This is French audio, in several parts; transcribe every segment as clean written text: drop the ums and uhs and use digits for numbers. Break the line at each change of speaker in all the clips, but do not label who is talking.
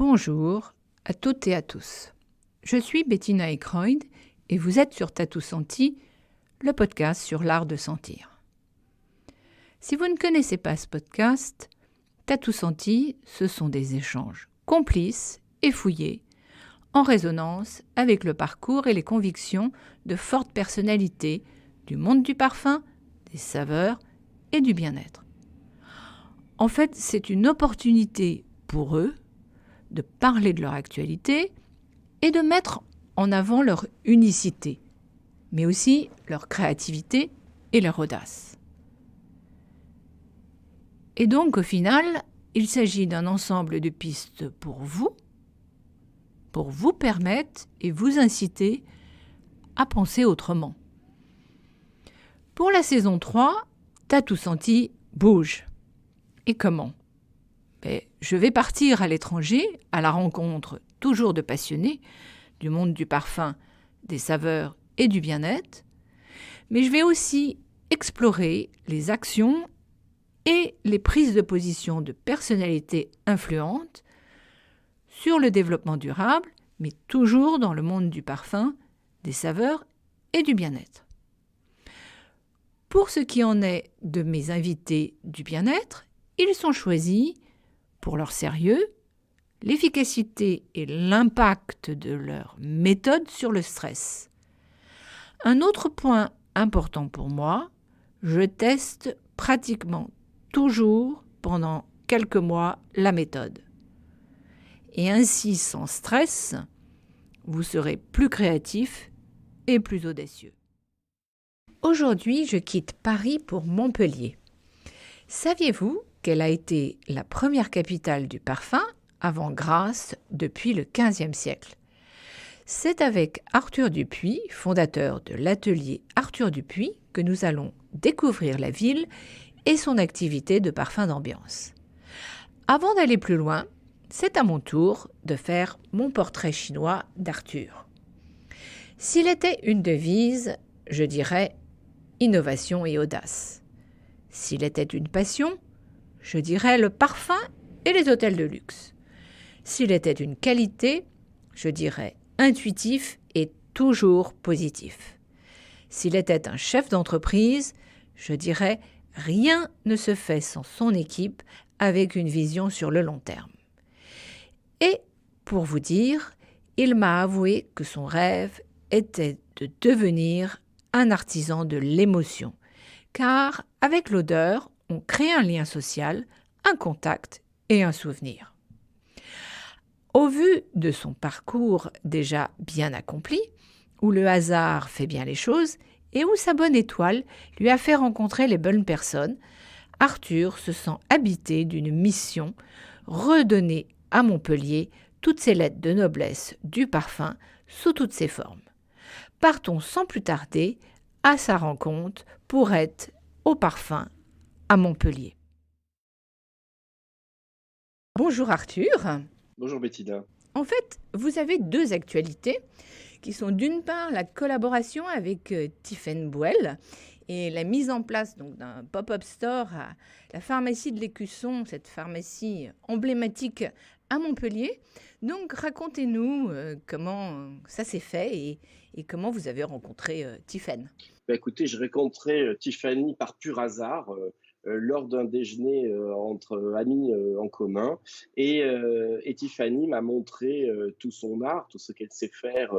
Bonjour à toutes et à tous. Je suis Bettina Eckroyd et vous êtes sur Tatou Senti, le podcast sur l'art de sentir. Si vous ne connaissez pas ce podcast, Tatou Senti, ce sont des échanges complices et fouillés, en résonance avec le parcours et les convictions de fortes personnalités du monde du parfum, des saveurs et du bien-être. En fait, c'est une opportunité pour eux de parler de leur actualité et de mettre en avant leur unicité, mais aussi leur créativité et leur audace. Et donc, au final, il s'agit d'un ensemble de pistes pour vous permettre et vous inciter à penser autrement. Pour la saison 3, Tatou Senti bouge. Et comment ? Je vais partir à l'étranger, à la rencontre toujours de passionnés du monde du parfum, des saveurs et du bien-être, mais je vais aussi explorer les actions et les prises de position de personnalités influentes sur le développement durable, mais toujours dans le monde du parfum, des saveurs et du bien-être. Pour ce qui en est de mes invités du bien-être, ils sont choisis pour leur sérieux, l'efficacité et l'impact de leur méthode sur le stress. Un autre point important pour moi, je teste pratiquement toujours pendant quelques mois la méthode. Et ainsi, sans stress, vous serez plus créatif et plus audacieux. Aujourd'hui, je quitte Paris pour Montpellier. Saviez-vous qu'elle a été la première capitale du parfum avant Grasse depuis le XVe siècle? C'est avec Arthur Dupuis, fondateur de l'atelier Arthur Dupuis, que nous allons découvrir la ville et son activité de parfum d'ambiance. Avant d'aller plus loin, c'est à mon tour de faire mon portrait chinois d'Arthur. S'il était une devise, je dirais innovation et audace. S'il était une passion, je dirais le parfum et les hôtels de luxe. S'il était une qualité, je dirais intuitif et toujours positif. S'il était un chef d'entreprise, je dirais rien ne se fait sans son équipe avec une vision sur le long terme. Et pour vous dire, il m'a avoué que son rêve était de devenir un artisan de l'émotion, car avec l'odeur, on crée un lien social, un contact et un souvenir. Au vu de son parcours déjà bien accompli, où le hasard fait bien les choses et où sa bonne étoile lui a fait rencontrer les bonnes personnes, Arthur se sent habité d'une mission, redonner à Montpellier toutes ses lettres de noblesse du parfum sous toutes ses formes. Partons sans plus tarder à sa rencontre pour être au parfum à Montpellier. Bonjour Arthur.
Bonjour Bettina.
En fait, vous avez deux actualités qui sont d'une part la collaboration avec Tiffaine Bouel et la mise en place donc, d'un pop-up store à la pharmacie de l'Écusson, cette pharmacie emblématique à Montpellier. Donc racontez-nous comment ça s'est fait et comment vous avez rencontré Tiffaine.
Écoutez, j'ai rencontré Tiffany par pur hasard lors d'un déjeuner entre amis en commun et Tiffany m'a montré tout son art, tout ce qu'elle sait faire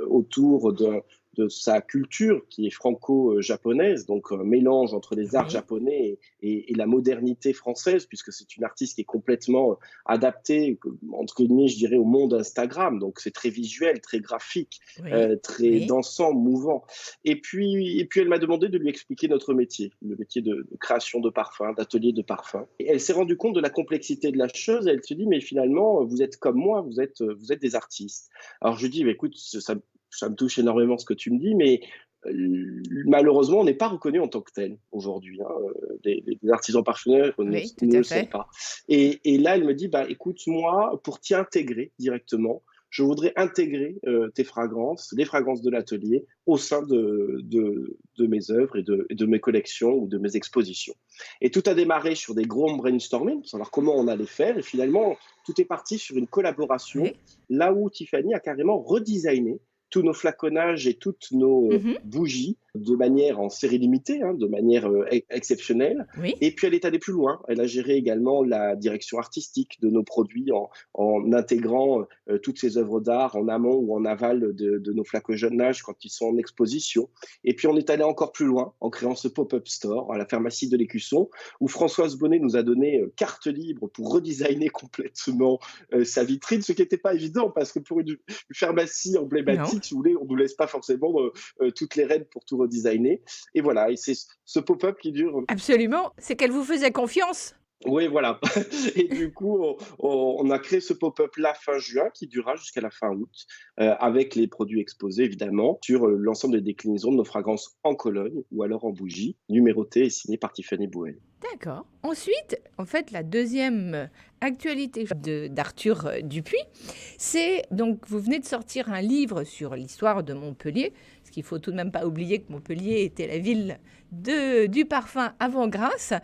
autour de sa culture qui est franco-japonaise, donc un mélange entre les arts japonais et la modernité française, puisque c'est une artiste qui est complètement adaptée, entre guillemets, je dirais, au monde Instagram. Donc c'est très visuel, très graphique, très dansant, mouvant. Et puis elle m'a demandé de lui expliquer notre métier, le métier de création de parfum, d'atelier de parfum. Et elle s'est rendue compte de la complexité de la chose et elle se dit, mais finalement, vous êtes comme moi, vous êtes des artistes. Alors je lui dis, écoute, ça me touche énormément ce que tu me dis, mais malheureusement, on n'est pas reconnu en tant que tel aujourd'hui. Des artisans parfumeurs ne le sont pas. Et là, elle me dit, écoute, moi, pour t'y intégrer directement, je voudrais intégrer tes fragrances, les fragrances de l'atelier, au sein de mes œuvres et de mes collections ou de mes expositions. Et tout a démarré sur des gros brainstorming, pour savoir comment on allait faire. Et finalement, tout est parti sur une collaboration,
Oui.
là où Tiffany a carrément redesigné tous nos flaconnages et toutes nos
Mhm.
bougies de manière en série limitée, hein, de manière exceptionnelle.
Oui.
Et puis elle est allée plus loin. Elle a géré également la direction artistique de nos produits en intégrant toutes ces œuvres d'art en amont ou en aval de nos flaconnages quand ils sont en exposition. Et puis on est allé encore plus loin en créant ce pop-up store à la pharmacie de l'Écusson, où Françoise Bonnet nous a donné carte libre pour redesigner complètement sa vitrine, ce qui n'était pas évident parce que pour une pharmacie
Non.
emblématique, si vous voulez, on ne nous laisse pas forcément toutes les rênes pour tout redesigner. Et voilà, et c'est ce pop-up qui dure.
Absolument. C'est qu'elle vous faisait confiance.
Oui, voilà. Et du coup, on a créé ce pop-up-là fin juin qui durera jusqu'à la fin août, avec les produits exposés évidemment sur l'ensemble des déclinaisons de nos fragrances en Cologne ou alors en bougie, numérotées et signées par Tiffany Bouel.
D'accord. Ensuite, en fait, la deuxième actualité d'Arthur Dupuis, c'est donc vous venez de sortir un livre sur l'histoire de Montpellier, parce qu'il faut tout de même pas oublier que Montpellier était la ville du parfum avant Grasse,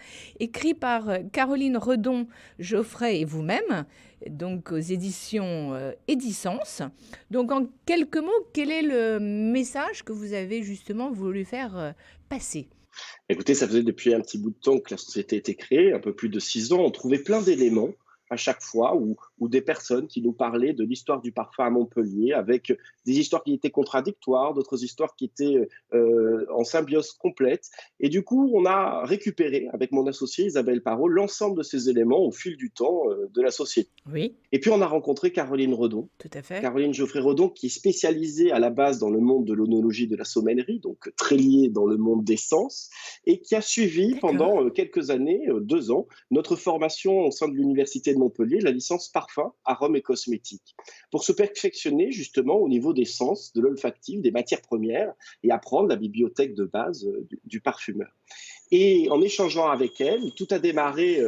écrit par Caroline Redon, Geoffrey et vous-même, donc aux éditions Édicence. Donc en quelques mots, quel est le message que vous avez justement voulu faire passer?
Écoutez, ça faisait depuis un petit bout de temps que la société était créée, un peu plus de 6 ans. On trouvait plein d'éléments à chaque fois ou des personnes qui nous parlaient de l'histoire du parfum à Montpellier, avec des histoires qui étaient contradictoires, d'autres histoires qui étaient en symbiose complète. Et du coup, on a récupéré, avec mon associée Isabelle Parot, l'ensemble de ces éléments au fil du temps de la société.
Oui,
Et puis, on a rencontré Caroline Redon,
tout à fait.
Caroline Geoffrey-Redon, qui est spécialisée à la base dans le monde de l'onologie de la sommellerie, donc très liée dans le monde des sens, et qui a suivi
D'accord.
pendant quelques années, 2 ans, notre formation au sein de l'Université de Montpellier, la licence parfum, arômes et cosmétiques, pour se perfectionner justement au niveau des sens, de l'olfactif, des matières premières, et apprendre la bibliothèque de base du parfumeur. Et en échangeant avec elle, tout a démarré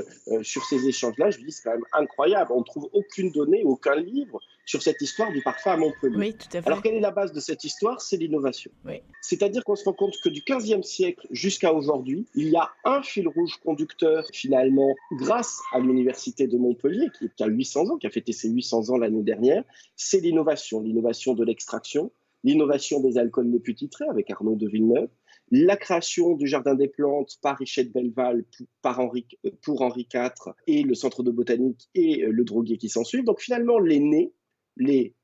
sur ces échanges-là. Je me dis, c'est quand même incroyable. On ne trouve aucune donnée, aucun livre sur cette histoire du parfum à Montpellier.
Oui, tout à
Alors,
fait.
quelle est la base de cette histoire? C'est l'innovation.
Oui.
C'est-à-dire qu'on se rend compte que du XVe siècle jusqu'à aujourd'hui, il y a un fil rouge conducteur, finalement, grâce à l'Université de Montpellier, qui a 800 ans, qui a fêté ses 800 ans l'année dernière, c'est l'innovation. L'innovation de l'extraction, l'innovation des alcools les plus titrés avec Arnaud de Villeneuve, la création du Jardin des Plantes par Richet de Belleval pour Henri IV et le Centre de botanique et le droguier qui s'ensuivent. Donc finalement, les nés, les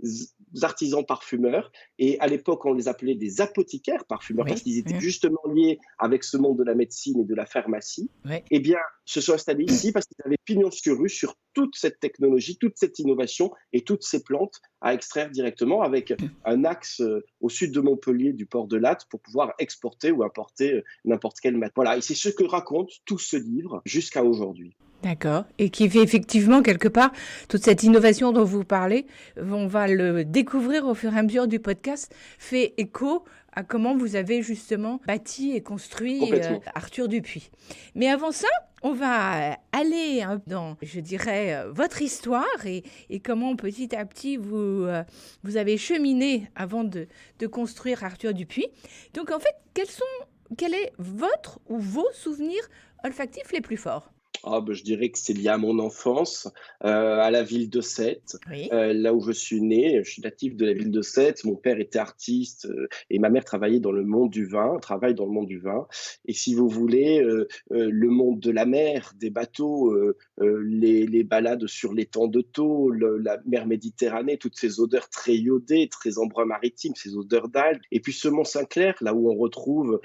artisans parfumeurs, et à l'époque on les appelait des apothicaires parfumeurs parce
Oui.
qu'ils étaient
Oui.
justement liés avec ce monde de la médecine et de la pharmacie,
Oui.
eh bien se sont installés ici parce qu'ils avaient pignon sur rue sur toute cette technologie, toute cette innovation et toutes ces plantes à extraire directement avec un axe au sud de Montpellier du port de Latte pour pouvoir exporter ou importer n'importe quelle matière. Voilà, et c'est ce que raconte tout ce livre jusqu'à aujourd'hui.
D'accord. Et qui fait effectivement, quelque part, toute cette innovation dont vous parlez, on va le découvrir au fur et à mesure du podcast, fait écho à comment vous avez justement bâti et construit
Complètement.
Arthur Dupuis. Mais avant ça, on va aller dans, je dirais, votre histoire et comment petit à petit vous avez cheminé avant de construire Arthur Dupuis. Donc en fait, quel est votre ou vos souvenirs olfactifs les plus forts?
Ah, ben, je dirais que c'est lié à mon enfance, à la ville de Sète,
Oui.
là où je suis né. Je suis natif de la ville de Sète. Mon père était artiste et ma mère travaillait dans le monde du vin, travaille dans le monde du vin. Et si vous voulez, le monde de la mer, des bateaux, les balades sur l'étang de Thau, la mer Méditerranée, toutes ces odeurs très iodées, très embrun maritime, ces odeurs d'algues. Et puis ce Mont-Saint-Clair, là où on retrouve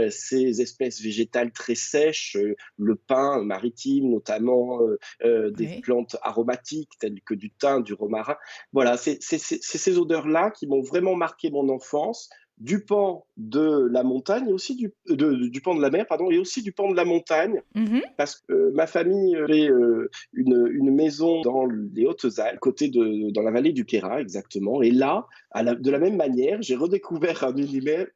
ces espèces végétales très sèches, le pin maritime, notamment des
Oui.
plantes aromatiques telles que du thym, du romarin. Voilà, c'est ces odeurs-là qui m'ont vraiment marqué mon enfance, du pan de la montagne et aussi du pan de la mer, pardon, et aussi du pan de la montagne,
Mhm.
parce que ma famille avait une maison dans les Hautes-Alpes, dans la vallée du Queyras exactement. Et là, de la même manière, j'ai redécouvert un univers,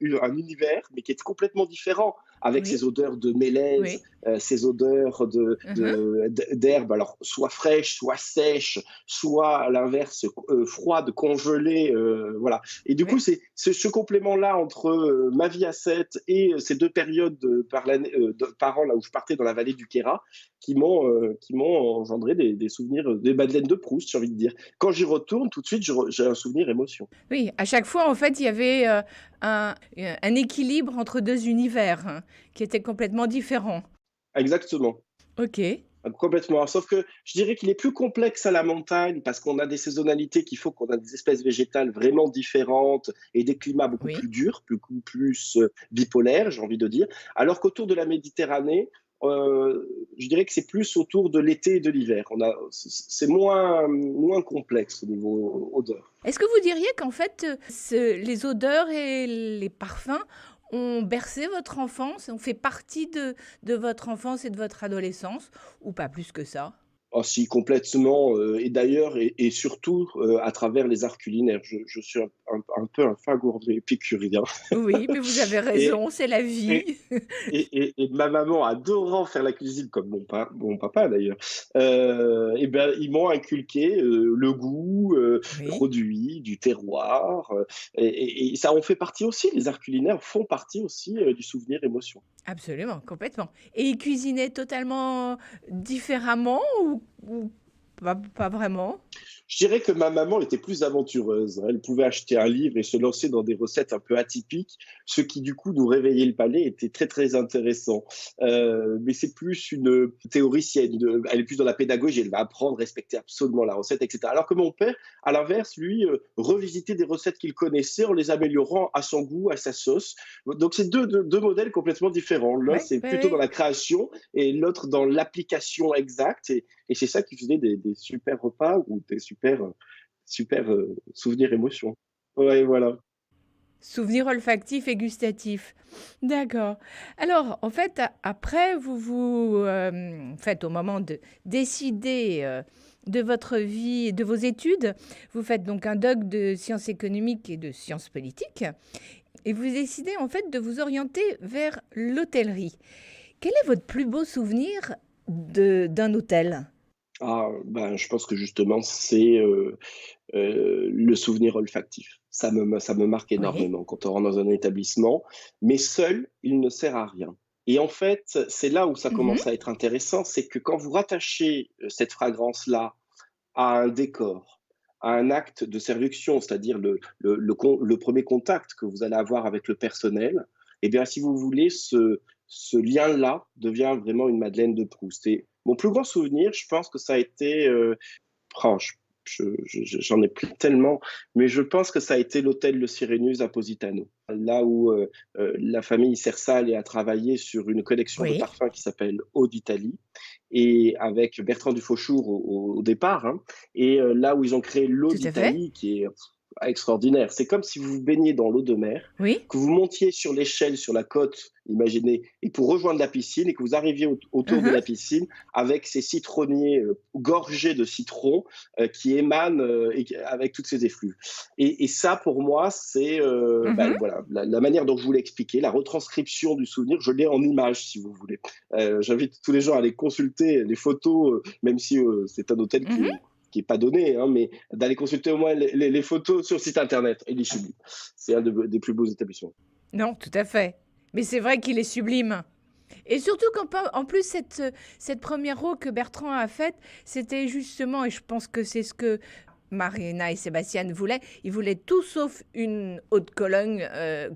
mais qui est complètement différent, avec
Oui,
ces odeurs de mélèze,
oui.
ces odeurs
Mmh.
d'herbes, alors soit fraîches, soit sèches, soit à l'inverse froides, congelées, voilà. Et du coup,
Oui.
c'est ce complément-là entre ma vie à 7 et ces deux périodes par an là où je partais dans la vallée du Queyras, qui m'ont engendré des souvenirs, des Madeleines de Proust, j'ai envie de dire. Quand j'y retourne, tout de suite, j'ai un souvenir émotion.
Oui, à chaque fois, en fait, il y avait, un équilibre entre 2 univers, hein, qui étaient complètement différents.
Exactement.
OK.
Complètement. Sauf que je dirais qu'il est plus complexe à la montagne parce qu'on a des saisonnalités qui font qu'on a des espèces végétales vraiment différentes et des climats beaucoup plus
Oui.
durs, beaucoup plus bipolaires, j'ai envie de dire. Alors qu'autour de la Méditerranée, je dirais que c'est plus autour de l'été et de l'hiver. C'est moins complexe au niveau odeur.
Est-ce que vous diriez qu'en fait, ce les odeurs et les parfums ont bercé votre enfance, ont fait partie de votre enfance et de votre adolescence ou pas plus que ça?
Oh si, complètement, et d'ailleurs et surtout, à travers les arts culinaires. Je suis un peu un fin gourmet épicurien
Oui, mais vous avez
et
raison, c'est la vie.
et et ma maman adorant faire la cuisine comme mon papa d'ailleurs, et ben, ils m'ont inculqué, le goût,
Oui,
produit du terroir, et ça en fait partie aussi. Les arts culinaires font partie aussi, du souvenir émotion.
absolument, complètement. Et ils cuisinaient totalement différemment ou pas vraiment?
Je dirais que ma maman était plus aventureuse. Elle pouvait acheter un livre et se lancer dans des recettes un peu atypiques, ce qui du coup nous réveillait le palais, était très très intéressant. Mais c'est plus une théoricienne, elle est plus dans la pédagogie, elle va apprendre, respecter absolument la recette, etc. Alors que mon père, à l'inverse, lui, revisitait des recettes qu'il connaissait en les améliorant à son goût, à sa sauce. Donc c'est deux modèles complètement différents. L'un,
Oui,
c'est
oui,
plutôt dans
oui.
la création et l'autre dans l'application exacte. Et c'est ça qui faisait des super repas ou des super souvenirs émotions. Ouais, voilà.
Souvenirs olfactifs et gustatifs. D'accord. Alors, en fait, après, en fait, au moment de décider de votre vie et de vos études, vous faites donc un doc de sciences économiques et de sciences politiques, et vous décidez en fait de vous orienter vers l'hôtellerie. Quel est votre plus beau souvenir d'un hôtel?
Ah, ben, je pense que justement, c'est le souvenir olfactif. Ça me marque
Oui.
énormément quand on rentre dans un établissement, mais seul, il ne sert à rien. Et en fait, c'est là où ça commence à
Mhm.
être intéressant, c'est que quand vous rattachez cette fragrance-là à un décor, à un acte de séduction, c'est-à-dire le premier contact que vous allez avoir avec le personnel, eh bien, si vous voulez, ce lien-là devient vraiment une Madeleine de Proust. Et mon plus grand souvenir, je pense que ça a été, oh, j'en ai plus tellement, mais je pense que ça a été l'hôtel Le Sirenus à Positano, là où la famille Sersale a travaillé sur une collection de
Oui,
parfums qui s'appelle Eau d'Italie, et avec Bertrand Dufauchour au départ, hein, et là où ils ont créé l'Eau
tout à fait.
d'Italie, qui est extraordinaire. C'est comme si vous vous baigniez dans l'eau de mer,
Oui.
que vous montiez sur l'échelle, sur la côte, imaginez, et pour rejoindre la piscine, et que vous arriviez autour de
Mhm.
la piscine avec ces citronniers gorgés de citron qui émanent avec toutes ces effluves. Et ça, pour moi, c'est
Mhm.
voilà, la manière dont je vous l'ai expliqué, la retranscription du souvenir, je l'ai en image, si vous voulez. J'invite tous les gens à aller consulter les photos, même si c'est un hôtel
Mhm.
qui est pas donné, hein, mais d'aller consulter au moins les photos sur le site internet. Il est sublime. C'est un des plus beaux établissements.
Non, tout à fait. Mais c'est vrai qu'il est sublime. Et surtout qu'en plus, cette première eau que Bertrand a faite, c'était justement, et je pense que c'est ce que Marina et Sébastien voulaient, ils voulaient tout sauf une eau de Cologne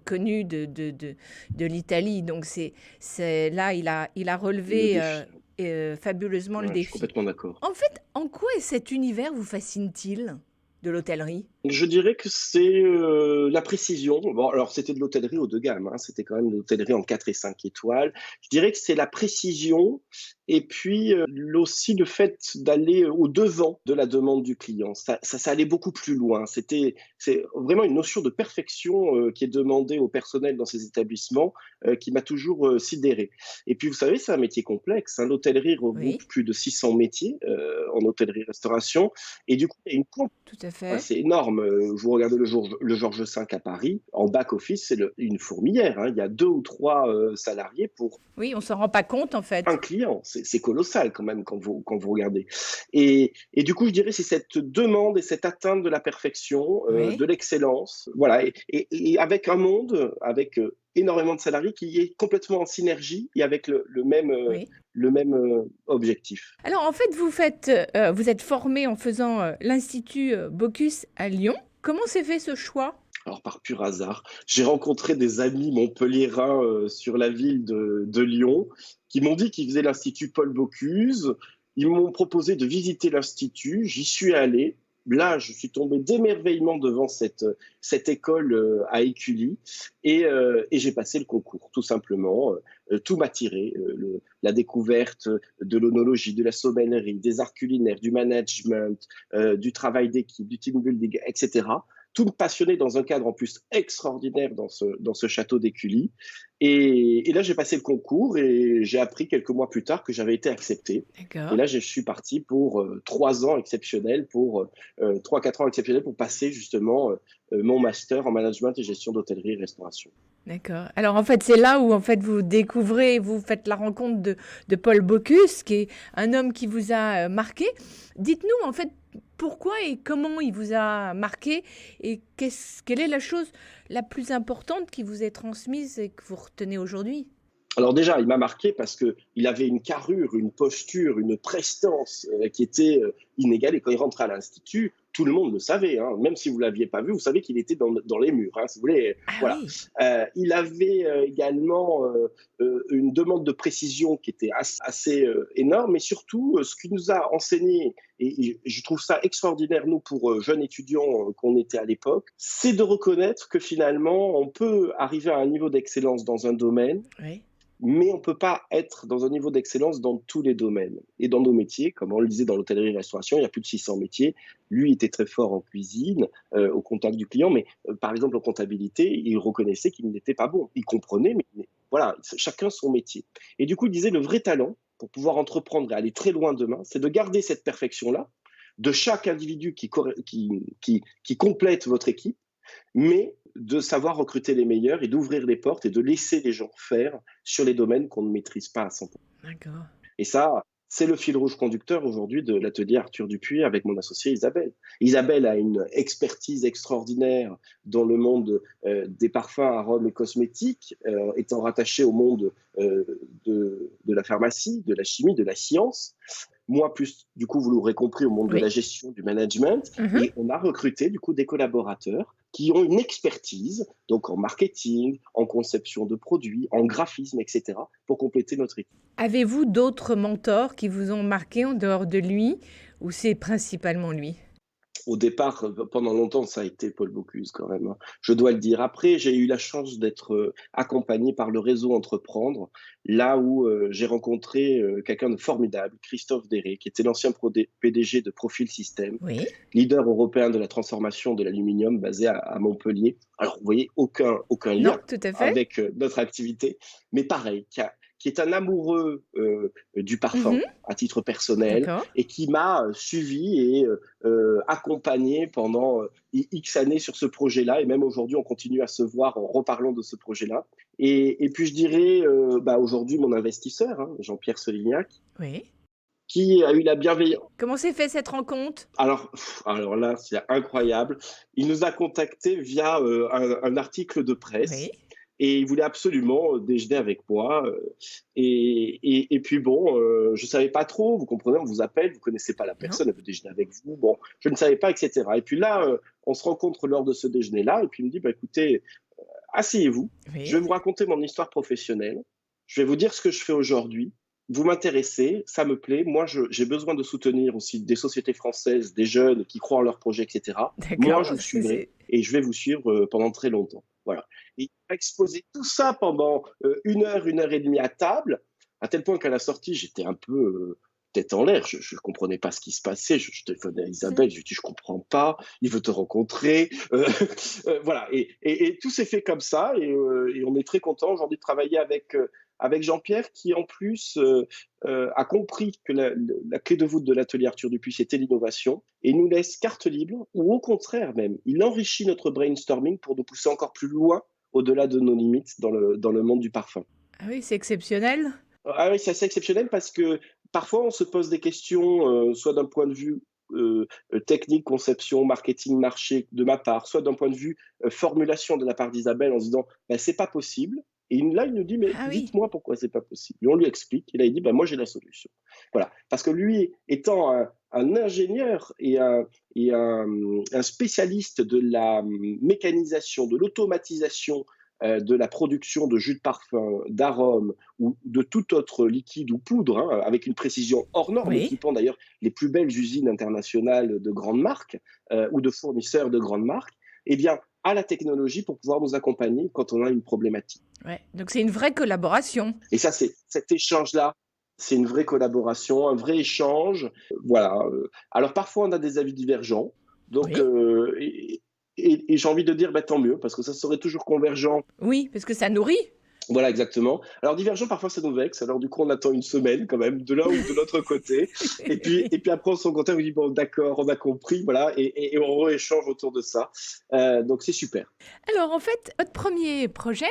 connue de l'Italie. Donc là, il a
Le
relevé
défi.
fabuleusement le
Ouais, je suis
défi.
complètement d'accord.
En fait, en quoi cet univers vous fascine-t-il de l'hôtellerie?
Je dirais que c'est la précision. Bon, alors c'était de l'hôtellerie haut de gamme, hein, c'était quand même de l'hôtellerie en 4 et 5 étoiles. Je dirais que c'est la précision et puis aussi le fait d'aller au-devant de la demande du client. Ça allait beaucoup plus loin. C'est vraiment une notion de perfection qui est demandée au personnel dans ces établissements qui m'a toujours sidéré. Et puis vous savez, c'est un métier complexe, hein. L'hôtellerie regroupe
Oui,
plus de 600 métiers en hôtellerie-restauration. Et du coup, il y a une
tout à
ah,
fait.
c'est énorme. comme vous regardez le Georges V à Paris, en back-office, c'est une fourmilière, hein. Il y a 2 ou 3 salariés pour
Oui, on s'en rend pas compte en
un
fait.
client. C'est colossal quand même quand vous regardez. Et du coup, je dirais, c'est cette demande et cette atteinte de la perfection, de
Oui,
l'excellence, voilà, et avec un monde, avec énormément de salariés qui est complètement en synergie et avec
oui.
le même objectif.
Alors en fait, vous êtes formé en faisant l'Institut Bocuse à Lyon. Comment s'est fait ce choix?
Alors, par pur hasard, j'ai rencontré des amis montpelliérains sur la ville de Lyon qui m'ont dit qu'ils faisaient l'Institut Paul Bocuse. Ils m'ont proposé de visiter l'Institut. J'y suis allé. Là, je suis tombé d'émerveillement devant cette école à Écully et j'ai passé le concours, tout simplement. Tout m'a tiré. La découverte de l'onologie, de la sommellerie, des arts culinaires, du management, du travail d'équipe, du team building, etc. Tout me passionnait dans un cadre en plus extraordinaire dans ce château d'Écully. Et là, j'ai passé le concours et j'ai appris quelques mois plus tard que j'avais été accepté. Et
D'accord.
là, je suis parti pour 3 ans exceptionnels, pour 3, 4 ans exceptionnels pour passer justement mon master en management et gestion d'hôtellerie et restauration.
D'accord. Alors en fait, c'est là où en fait vous découvrez, vous faites la rencontre de Paul Bocuse, qui est un homme qui vous a marqué. Dites-nous en fait pourquoi et comment il vous a marqué et quelle est la chose la plus importante qui vous est transmise et que vous retenez aujourd'hui?
Alors déjà, il m'a marqué parce qu'il avait une carrure, une posture, une prestance qui était inégalée. Quand il rentrait à l'Institut, tout le monde le savait, hein. Même si vous ne l'aviez pas vu, vous savez qu'il était dans les murs, hein, si vous voulez.
Ah
Voilà.
oui,
Il avait également une demande de précision qui était assez énorme, mais surtout, ce qu'il nous a enseigné, et je trouve ça extraordinaire, nous, pour jeunes étudiants qu'on était à l'époque, c'est de reconnaître que finalement, on peut arriver à un niveau d'excellence dans un domaine,
oui.
mais on ne peut pas être dans un niveau d'excellence dans tous les domaines. Et dans nos métiers, comme on le disait dans l'hôtellerie-restauration, il y a plus de 600 métiers. Lui était très fort en cuisine, au contact du client, mais par exemple en comptabilité, il reconnaissait qu'il n'était pas bon. Il comprenait, mais voilà, chacun son métier. Et du coup, il disait le vrai talent, pour pouvoir entreprendre et aller très loin demain, c'est de garder cette perfection-là de chaque individu qui complète votre équipe, mais de savoir recruter les meilleurs et d'ouvrir les portes et de laisser les gens faire sur les domaines qu'on ne maîtrise pas à 100%.
D'accord.
Et ça, c'est le fil rouge conducteur aujourd'hui de l'atelier Arthur Dupuis avec mon associée Isabelle. Isabelle a une expertise extraordinaire dans le monde des parfums, arômes et cosmétiques, étant rattachée au monde de la pharmacie, de la chimie, de la science. Moi, plus, du coup, vous l'aurez compris, au monde de la
Oui.
gestion, du management.
Mhm.
Et on a recruté, du coup, des collaborateurs qui ont une expertise, donc en marketing, en conception de produits, en graphisme, etc., pour compléter notre équipe.
Avez-vous d'autres mentors qui vous ont marqué en dehors de lui ou c'est principalement lui?
Au départ, pendant longtemps, ça a été Paul Bocuse quand même, hein. Je dois le dire. Après, j'ai eu la chance d'être accompagné par le réseau Entreprendre, là où j'ai rencontré quelqu'un de formidable, Christophe Derré, qui était l'ancien PDG de Profil System,
Oui.
leader européen de la transformation de l'aluminium basé à Montpellier. Alors, vous voyez, aucun
Non,
lien
tout à fait.
avec notre activité, mais pareil, qui est un amoureux du parfum
Mhm.
à titre personnel
D'accord.
et qui m'a suivi et accompagné pendant X années sur ce projet-là. Et même aujourd'hui, on continue à se voir en reparlant de ce projet-là. Et puis, je dirais aujourd'hui, mon investisseur, hein, Jean-Pierre Solignac,
Oui.
qui a eu la bienveillance.
Comment s'est fait cette rencontre?
Alors là, c'est incroyable. Il nous a contactés via un article de
Oui.
presse et il voulait absolument déjeuner avec moi. Et puis bon, je ne savais pas trop, vous comprenez, on vous appelle, vous ne connaissez pas la
Non?
personne, elle veut déjeuner avec vous. Bon, je ne savais pas, etc. Et puis là, on se rencontre lors de ce déjeuner-là et puis il me dit, bah, écoutez, asseyez-vous, je
Oui.
vais vous raconter mon histoire professionnelle, je vais vous dire ce que je fais aujourd'hui. Vous m'intéressez, ça me plaît. Moi, j'ai besoin de soutenir aussi des sociétés françaises, des jeunes qui croient en leurs projets, etc. Moi, je
D'accord.
vous suivrai et je vais vous suivre pendant très longtemps. Voilà. Et il m'a exposé tout ça pendant 1 heure et demie à table, à tel point qu'à la sortie, j'étais un peu tête en l'air. Je ne comprenais pas ce qui se passait. Je téléphonais à Isabelle, je lui dis, je ne comprends pas, il veut te rencontrer. Voilà, et tout s'est fait comme ça, et on est très content aujourd'hui de travailler avec Jean-Pierre, qui en plus a compris que la clé de voûte de l'atelier Arthur Dupuis, c'était l'innovation, et nous laisse carte libre, ou au contraire même, il enrichit notre brainstorming pour nous pousser encore plus loin, au-delà de nos limites dans le monde du parfum.
Ah oui, c'est exceptionnel.
Ah oui, c'est assez exceptionnel parce que parfois on se pose des questions, soit d'un point de vue technique, conception, marketing, marché de ma part, soit d'un point de vue formulation de la part d'Isabelle en se disant bah, c'est pas possible. Et là, il nous dit mais
Ah oui.
dites-moi pourquoi c'est pas possible. Et on lui explique. Et là, il dit bah, moi j'ai la solution. Voilà, parce que lui étant un ingénieur et un spécialiste de la mécanisation, de l'automatisation de la production de jus de parfum, d'arômes ou de tout autre liquide ou poudre, hein, avec une précision hors norme,
Oui.
équipant d'ailleurs les plus belles usines internationales de grandes marques ou de fournisseurs de grandes marques, eh bien, a la technologie pour pouvoir nous accompagner quand on a une problématique.
Ouais. Donc c'est une vraie collaboration.
Et ça, c'est cet échange-là, c'est une vraie collaboration, un vrai échange. Voilà. Alors parfois, on a des avis divergents. Donc,
Oui.
et j'ai envie de dire, bah, tant mieux, parce que ça serait toujours convergent.
Oui, parce que ça nourrit.
Voilà, exactement. Alors, divergent, parfois, ça nous vexe. Alors, du coup, on attend une semaine quand même, de l'un ou de l'autre côté. Et puis après, on se rencontre, on dit, bon, d'accord, on a compris, voilà, et on rééchange autour de ça. Donc, c'est super.
Alors en fait, votre premier projet,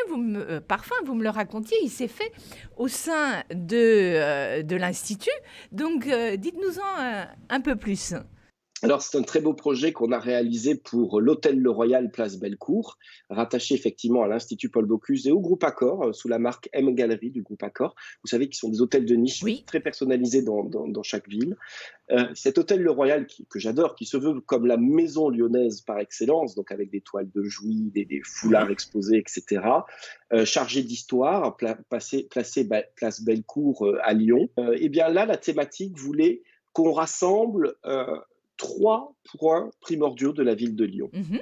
parfum, vous me le racontiez, il s'est fait au sein de l'Institut. Donc dites-nous-en un peu plus.
Alors, c'est un très beau projet qu'on a réalisé pour l'Hôtel Le Royal Place Bellecour, rattaché effectivement à l'Institut Paul Bocuse et au groupe Accor, sous la marque M Gallery du groupe Accor. Vous savez qui sont des hôtels de niche
Oui.
très personnalisés dans chaque ville. Cet hôtel Le Royal, que j'adore, qui se veut comme la maison lyonnaise par excellence, donc avec des toiles de Jouy, des foulards
Oui.
exposés, etc., chargé d'histoire, placé place Bellecour à Lyon. Et bien là, la thématique voulait qu'on rassemble 3 points primordiaux de la ville de Lyon.
Mhm.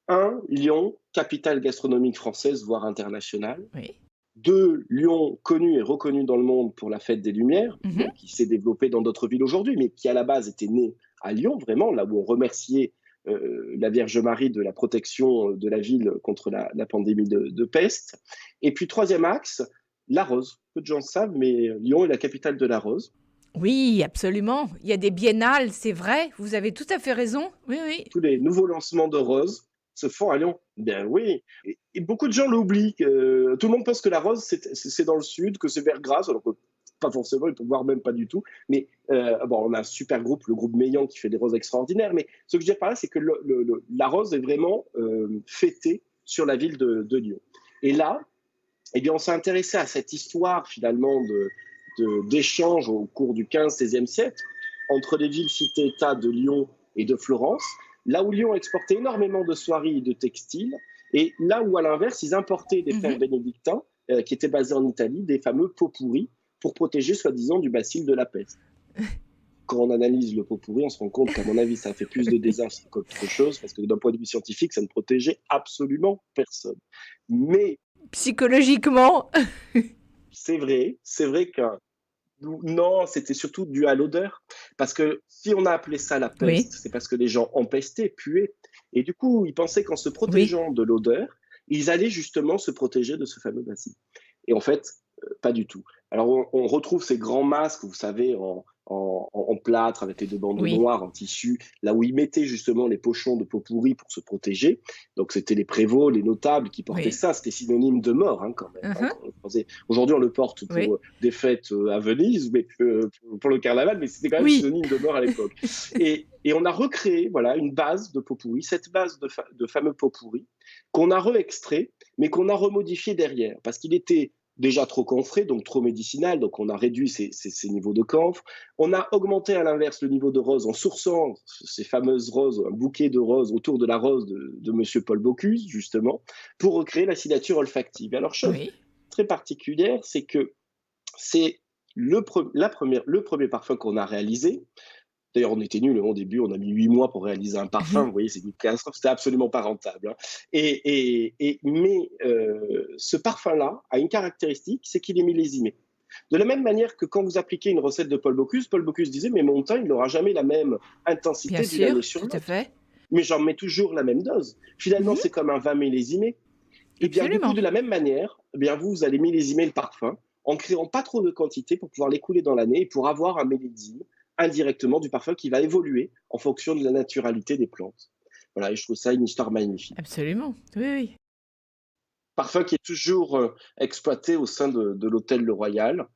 1, Lyon, capitale gastronomique française, voire internationale.
Oui.
2, Lyon, connu et reconnu dans le monde pour la fête des Lumières,
Mhm.
bon, qui s'est développée dans d'autres villes aujourd'hui, mais qui à la base était née à Lyon, vraiment, là où on remerciait la Vierge Marie de la protection de la ville contre la pandémie de peste. Et puis, troisième axe, la rose. Peu de gens savent, mais Lyon est la capitale de la rose.
Oui, absolument. Il y a des biennales, c'est vrai. Vous avez tout à fait raison. Oui, oui.
Tous les nouveaux lancements de roses se font à Lyon. Ben oui. Et beaucoup de gens l'oublient. Tout le monde pense que la rose, c'est dans le sud, que c'est vers Grasse, alors que pas forcément, voire même pas du tout. Mais bon, on a un super groupe, le groupe Meillan, qui fait des roses extraordinaires. Mais ce que je veux dire par là, c'est que la rose est vraiment fêtée sur la ville de Lyon. Et là, eh bien, on s'est intéressé à cette histoire, finalement, d'échanges au cours du 15-16e siècle entre les villes cité-État de Lyon et de Florence, là où Lyon exportait énormément de soieries et de textiles, et là où, à l'inverse, ils importaient des frères
Mhm.
bénédictins, qui étaient basés en Italie, des fameux pots pourris, pour protéger, soi-disant, du bacille de la peste. Quand on analyse le pot pourri, on se rend compte qu'à mon avis, ça a fait plus de désastres qu'autre chose, parce que d'un point de vue scientifique, ça ne protégeait absolument personne. Mais
Psychologiquement.
c'est vrai que non, c'était surtout dû à l'odeur. Parce que si on a appelé ça la
Oui.
peste, c'est parce que les gens empestaient, puaient. Et du coup, ils pensaient qu'en se
Oui.
protégeant de l'odeur, ils allaient justement se protéger de ce fameux bacille. Et en fait, pas du tout. Alors, on retrouve ces grands masques, vous savez, en plâtre, avec les deux bandes
Oui.
noires, en tissu, là où ils mettaient justement les pochons de pot pourri pour se protéger. Donc, c'était les prévôts, les notables qui portaient
Oui.
ça. C'était synonyme de mort, hein, quand même. Hein,
Mhm.
aujourd'hui, on le porte pour
Oui.
des fêtes à Venise, mais pour le carnaval, mais c'était quand même
Oui.
synonyme de mort à l'époque. Et on a recréé, voilà, une base de pot pourri, cette base de fameux pot pourri, qu'on a re-extrait, mais qu'on a remodifié derrière, parce qu'il était déjà trop camphré, donc trop médicinal, donc on a réduit ces niveaux de camphre. On a augmenté à l'inverse le niveau de rose en sourçant ces fameuses roses, un bouquet de roses autour de la rose de Monsieur Paul Bocuse, justement, pour recréer la signature olfactive. Alors, chose
Oui.
très particulière, c'est que c'est le premier parfum qu'on a réalisé. D'ailleurs, on était nuls au début, on a mis 8 mois pour réaliser un parfum.
Mhm.
Vous voyez, c'est une catastrophe, c'était absolument pas rentable. Hein. Mais ce parfum-là a une caractéristique, c'est qu'il est millésimé. De la même manière que quand vous appliquez une recette de Paul Bocuse disait, mais mon teint, il n'aura jamais la même
Bien
intensité d'une année
sûr,
sur
tout à
l'autre.
fait.
Mais j'en mets toujours la même dose. Finalement,
Mhm,
c'est comme un vin millésimé. Et bien, du coup,
absolument.
de la même manière, eh bien, vous allez millésimer le parfum en créant pas trop de quantité pour pouvoir l'écouler dans l'année et pour avoir un millésime indirectement du parfum qui va évoluer en fonction de la naturalité des plantes. Voilà, et je trouve ça une histoire magnifique.
Absolument. Oui, oui.
Parfum qui est toujours exploité au sein de l'hôtel Le Royal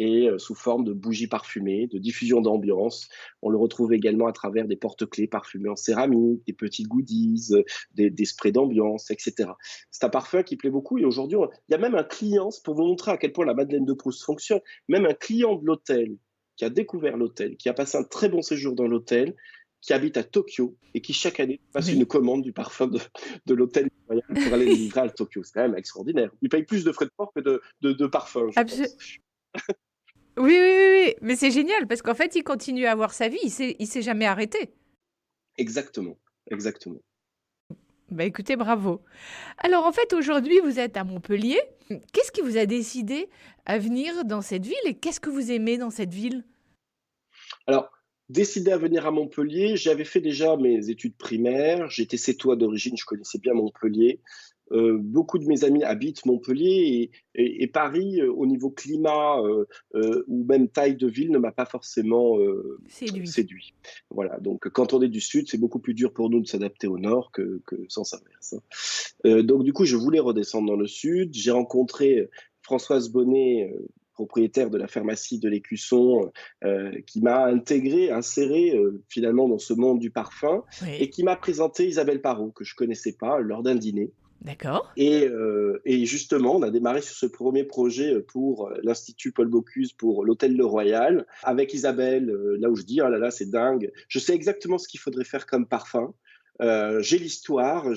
et sous forme de bougies parfumées, de diffusion d'ambiance. On le retrouve également à travers des porte-clés parfumés en céramique, des petits goodies, des sprays d'ambiance, etc. C'est un parfum qui plaît beaucoup et aujourd'hui, il y a même un client, c'est pour vous montrer à quel point la Madeleine de Proust fonctionne, même un client de l'hôtel qui a découvert l'hôtel, qui a passé un très bon séjour dans l'hôtel, qui habite à Tokyo et qui chaque année passe une
Oui.
commande du parfum de l'hôtel Royal pour aller le livrer à Tokyo. C'est quand même extraordinaire. Il paye plus de frais de port que de parfum, je
Abso-
pense.
oui, oui, oui, oui. Mais c'est génial parce qu'en fait, il continue à avoir sa vie. Il s'est jamais arrêté.
Exactement, exactement.
Bah écoutez, bravo. Alors en fait, aujourd'hui, vous êtes à Montpellier. Qu'est-ce qui vous a décidé à venir dans cette ville et qu'est-ce que vous aimez dans cette ville?
Alors, décidé à venir à Montpellier, j'avais fait déjà mes études primaires. J'étais sétois d'origine, je connaissais bien Montpellier. Beaucoup de mes amis habitent Montpellier et Paris, au niveau climat ou même taille de ville, ne m'a pas forcément
Séduit.
séduit. Voilà, donc quand on est du sud, c'est beaucoup plus dur pour nous de s'adapter au nord que sans inverse. Hein. Donc du coup, je voulais redescendre dans le sud. J'ai rencontré Françoise Bonnet, propriétaire de la pharmacie de l'Écusson, qui m'a intégré, inséré finalement dans ce monde du parfum et
Oui,
qui m'a présenté Isabelle Parot, que je connaissais pas, lors d'un dîner.
d'accord.
Et justement, on a démarré sur ce premier projet pour l'Institut Paul Bocuse, pour l'Hôtel Le Royal, avec Isabelle, là où je dis, oh là là, c'est dingue. Je sais exactement ce qu'il faudrait faire comme parfum. J'ai l'histoire,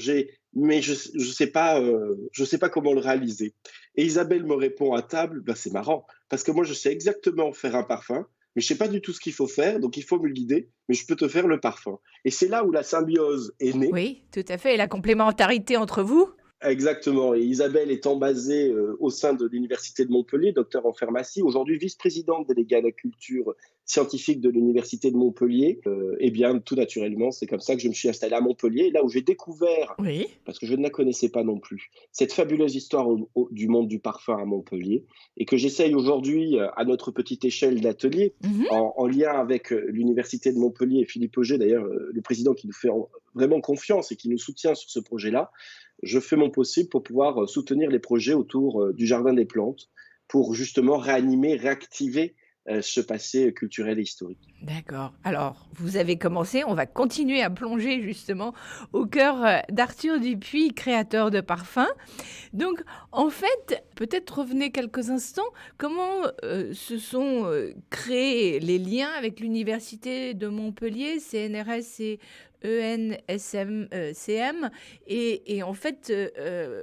mais je sais pas comment le réaliser. Et Isabelle me répond à table, bah, c'est marrant, parce que moi, je sais exactement faire un parfum, mais je sais pas du tout ce qu'il faut faire, donc il faut me guider, mais je peux te faire le parfum. Et c'est là où la symbiose est née.
Oui, tout à fait. Et la complémentarité entre vous?
Exactement. Et Isabelle étant basée au sein de l'Université de Montpellier, docteur en pharmacie, aujourd'hui vice-présidente déléguée à la culture scientifique de l'Université de Montpellier, eh bien, tout naturellement, c'est comme ça que je me suis installé à Montpellier, là où j'ai découvert,
Oui.
parce que je ne la connaissais pas non plus, cette fabuleuse histoire du monde du parfum à Montpellier, et que j'essaye aujourd'hui, à notre petite échelle d'atelier,
Mhm.
en lien avec l'Université de Montpellier et Philippe Auger, d'ailleurs, le président qui nous fait vraiment confiance et qui nous soutient sur ce projet-là, je fais mon possible pour pouvoir soutenir les projets autour du Jardin des Plantes, pour justement réanimer, réactiver ce passé culturel et historique.
D'accord. Alors, vous avez commencé, on va continuer à plonger justement au cœur d'Arthur Dupuis, créateur de parfums. Donc, en fait, peut-être revenez quelques instants, comment se sont créés les liens avec l'Université de Montpellier, CNRS et ENSM, CM, et en fait,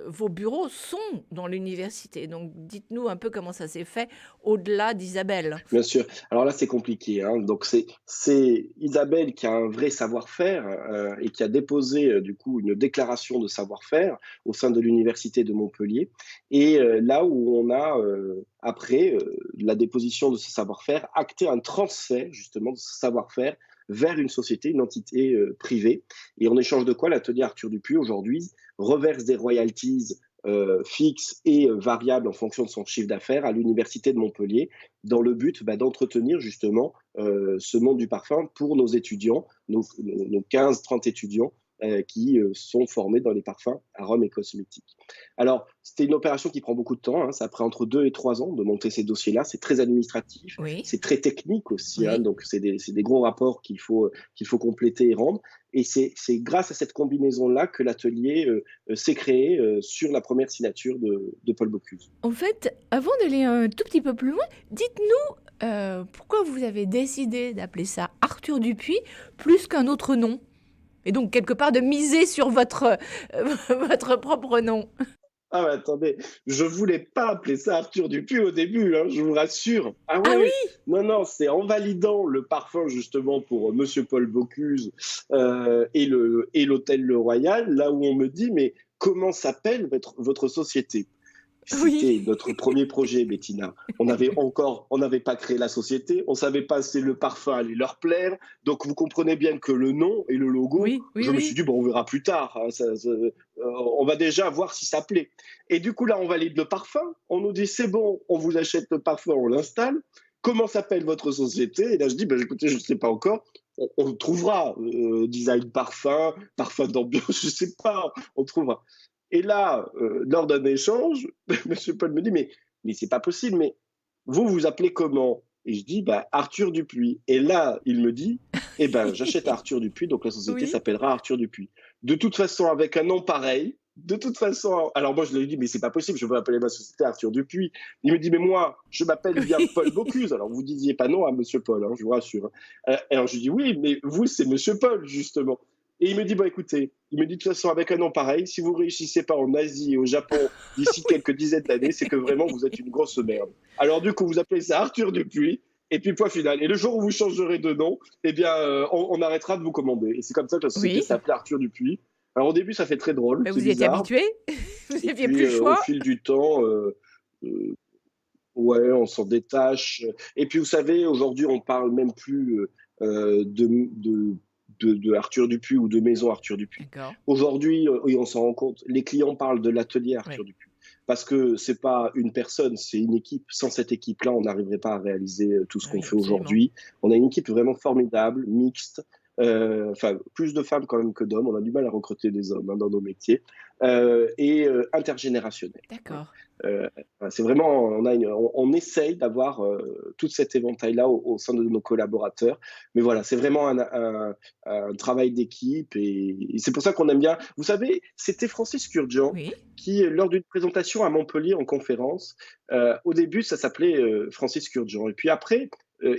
vos bureaux sont dans l'université. Donc, dites-nous un peu comment ça s'est fait au-delà d'Isabelle.
Bien sûr. Alors là, c'est compliqué. Hein. Donc, c'est Isabelle qui a un vrai savoir-faire et qui a déposé du coup une déclaration de savoir-faire au sein de l'Université de Montpellier. Et là où on a, après la déposition de ce savoir-faire, acté un transfert justement de ce savoir-faire vers une société, une entité privée. Et en échange de quoi, l'atelier Arthur Dupuis, aujourd'hui, reverse des royalties fixe et variable en fonction de son chiffre d'affaires à l'Université de Montpellier, dans le but d'entretenir justement ce monde du parfum pour nos étudiants, nos 15-30 étudiants qui sont formés dans les parfums, arômes et cosmétiques. Alors, c'était une opération qui prend beaucoup de temps, hein, ça prend entre 2 et 3 ans de monter ces dossiers-là, c'est très administratif,
Oui,
c'est très technique aussi, hein,
oui.
donc c'est des gros rapports qu'il faut compléter et rendre, et c'est grâce à cette combinaison-là que l'atelier s'est créé sur la première signature de Paul Bocuse.
En fait, avant d'aller un tout petit peu plus loin, dites-nous pourquoi vous avez décidé d'appeler ça Arthur Dupuis plus qu'un autre nom. Et donc, quelque part, de miser sur votre propre nom.
Ah mais attendez, je voulais pas appeler ça Arthur Dupuis au début, hein, je vous rassure. Ah
Ah
ouais,
oui.
non, non, c'est en validant le parfum justement pour Monsieur Paul Bocuse et l'hôtel Le Royal, là où on me dit, mais comment s'appelle votre société?
Oui,
C'était notre premier projet, Bettina. On n'avait pas créé la société, on savait pas si le parfum allait leur plaire. Donc vous comprenez bien que le nom et le logo,
oui, oui,
je me suis
oui.
dit, bon, on verra plus tard, hein, on va déjà voir si ça plaît. Et du coup, là, on valide le parfum. On nous dit, c'est bon, on vous achète le parfum, on l'installe. Comment s'appelle votre société? Et là, je dis, ben, écoutez, je ne sais pas encore. On trouvera design parfum, parfum d'ambiance, je ne sais pas, on trouvera. Et là, lors d'un échange, Monsieur Paul me dit, mais c'est pas possible, mais vous vous appelez comment? Et je dis, bah, Arthur Dupuis. Et là, il me dit, eh ben, j'achète à Arthur Dupuis, donc la société
Oui.
s'appellera Arthur Dupuis. De toute façon, avec un nom pareil, de toute façon, alors moi je lui ai dit, mais c'est pas possible, je veux appeler ma société Arthur Dupuis. Il me dit, mais moi, je m'appelle bien Paul
Oui.
Bocuse. Alors vous disiez pas non à Monsieur Paul, hein, je vous rassure, hein. Et alors je lui dis, oui, mais vous, c'est Monsieur Paul, justement. Et il me dit, bon, écoutez, il me dit, de toute façon, avec un nom pareil, si vous réussissez pas en Asie et au Japon d'ici quelques dizaines d'années, c'est que vraiment vous êtes une grosse merde. Alors du coup, vous appelez ça Arthur Dupuis, et puis point final. Et le jour où vous changerez de nom, eh bien, on arrêtera de vous commander. Et c'est comme ça que la société
Oui.
s'appelait Arthur Dupuis. Alors au début, ça fait très drôle,
Ben,
c'est
vous y étiez
bizarre.
habitué? Vous
Et
n'aviez
puis
plus le
au
choix?
fil du temps, euh, ouais, on s'en détache. Et puis vous savez, aujourd'hui, on parle même plus de Arthur Dupuis ou de maison Arthur Dupuis.
D'accord.
Aujourd'hui, oui, on s'en rend compte, les clients parlent de l'atelier
Oui.
Arthur Dupuis. Parce que c'est pas une personne, c'est une équipe. Sans cette équipe-là, on n'arriverait pas à réaliser tout ce
Ah
qu'on
oui,
fait
absolument.
aujourd'hui. On a une équipe vraiment formidable, mixte, enfin plus de femmes quand même que d'hommes. On a du mal à recruter des hommes hein, dans nos métiers et intergénérationnel. Voilà.
D'accord.
Euh, c'est vraiment, on essaye d'avoir tout cet éventail-là au sein de nos collaborateurs. Mais voilà, c'est vraiment un travail d'équipe et c'est pour ça qu'on aime bien. Vous savez, c'était Francis Kurkdjian
Oui.
qui, lors d'une présentation à Montpellier en conférence, au début, ça s'appelait Francis Kurkdjian. Et puis après,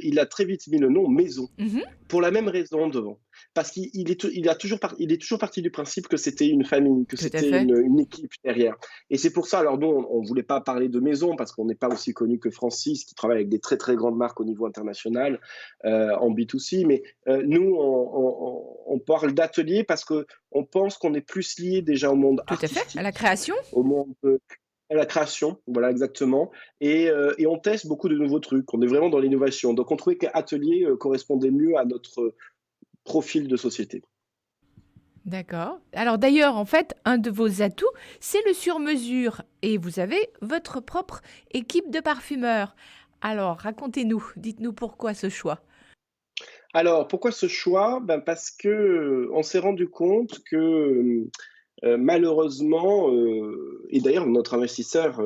il a très vite mis le nom Maison
Mhm.
pour la même raison devant. Parce qu'il est toujours parti du principe que c'était une famille, que
Tout à
c'était
fait.
une équipe derrière. Et c'est pour ça, alors nous, on ne voulait pas parler de maison, parce qu'on n'est pas aussi connu que Francis, qui travaille avec des très très grandes marques au niveau international, en B2C, mais nous, on parle d'atelier parce qu'on pense qu'on est plus lié déjà au monde
Tout à fait. À la
artistique,
création?
au monde à la création, voilà exactement, et on teste beaucoup de nouveaux trucs. On est vraiment dans l'innovation. Donc on trouvait qu'atelier correspondait mieux à notre profil de société.
D'accord. Alors d'ailleurs, en fait, un de vos atouts, c'est le sur-mesure. Et vous avez votre propre équipe de parfumeurs. Alors, racontez-nous, dites-nous pourquoi ce choix.
Alors, pourquoi ce choix? Ben parce que on s'est rendu compte que malheureusement, et d'ailleurs notre investisseur